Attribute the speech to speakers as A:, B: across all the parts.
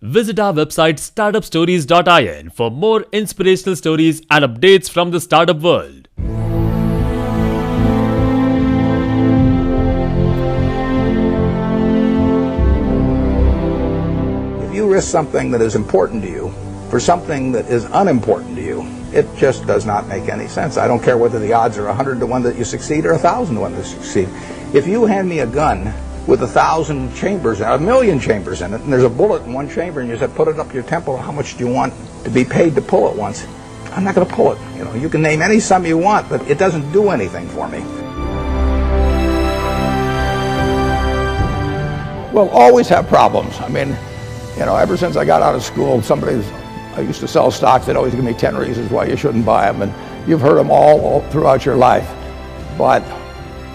A: Visit our website startupstories.in for more inspirational stories and updates from the startup world.
B: If you risk something that is important to you for something that is unimportant to you, it just does not make any sense. I don't care whether the odds are 100 to 1 that you succeed or 1,000 to 1 that you succeed. If you hand me a gun with 1,000 chambers, 1,000,000 chambers in it, and there's a bullet in one chamber, and you said, put it up your temple, how much do you want to be paid to pull it once? I'm not going to pull it. You can name any sum you want, but it doesn't do anything for me. We'll always have problems. I mean, ever since I got out of school, I used to sell stocks. They'd always give me 10 reasons why you shouldn't buy them, and you've heard them all throughout your life. But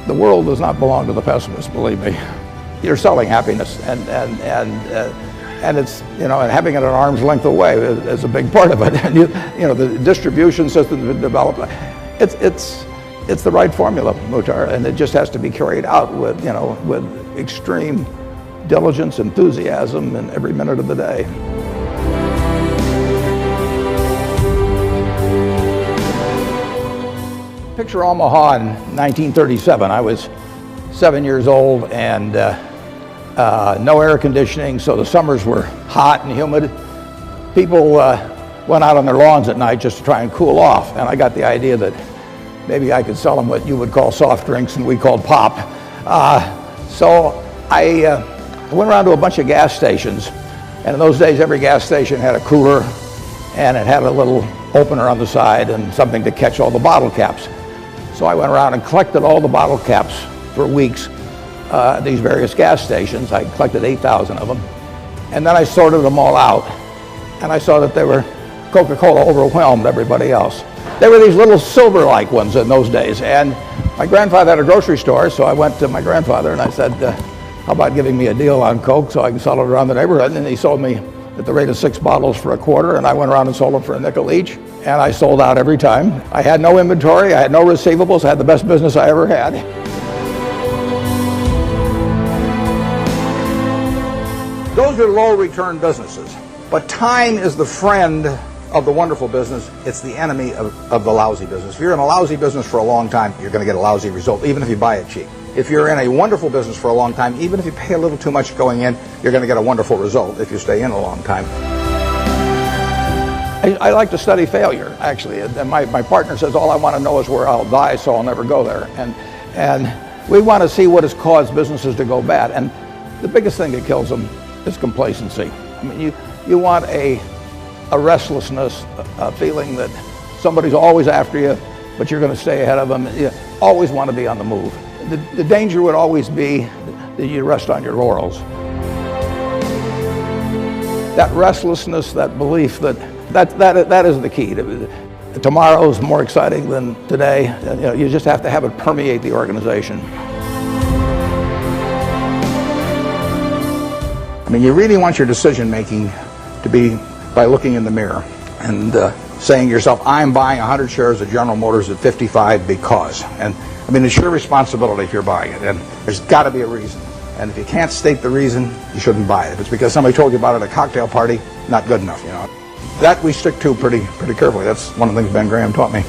B: the world does not belong to the pessimists, believe me. You're selling happiness, and it's and having it at arm's length away is a big part of it. And the distribution system that's developed, it's the right formula, Muhtar, and it just has to be carried out with extreme diligence, enthusiasm, in every minute of the day. Picture Omaha in 1937. I was 7 years old, and no air conditioning, so the summers were hot and humid. People went out on their lawns at night just to try and cool off, and I got the idea that maybe I could sell them what you would call soft drinks and we called pop. So I went around to a bunch of gas stations, and in those days every gas station had a cooler, and it had a little opener on the side and something to catch all the bottle caps. So I went around and collected all the bottle caps for weeks at these various gas stations. I collected 8,000 of them. And then I sorted them all out. And I saw that Coca-Cola overwhelmed everybody else. They were these little silver-like ones in those days. And my grandfather had a grocery store, so I went to my grandfather and I said, how about giving me a deal on Coke so I can sell it around the neighborhood? And he sold me at the rate of 6 bottles for $0.25, and I went around and sold them for $0.05 each, and I sold out every time. I had no inventory, I had no receivables, I had the best business I ever had. Those are low return businesses, but time is the friend of the wonderful business. It's the enemy of the lousy business. If you're in a lousy business for a long time, you're going to get a lousy result, even if you buy it cheap. If you're in a wonderful business for a long time, even if you pay a little too much going in, you're going to get a wonderful result if you stay in a long time. I like to study failure, actually. And my partner says, all I want to know is where I'll die, so I'll never go there. And we want to see what has caused businesses to go bad. And the biggest thing that kills them is complacency. I mean, you want a restlessness, a feeling that somebody's always after you, but you're going to stay ahead of them. You always want to be on the move. The danger would always be that you rest on your laurels. That restlessness, that belief that is the key. Tomorrow is more exciting than today. You just have to have it permeate the organization. I mean, you really want your decision making to be by looking in the mirror and saying to yourself, I'm buying 100 shares of General Motors at 55 because. And I mean, it's your responsibility if you're buying it, and there's got to be a reason. And if you can't state the reason, you shouldn't buy it. If it's because somebody told you about it at a cocktail party, not good enough, That we stick to pretty carefully. That's one of the things Ben Graham taught me.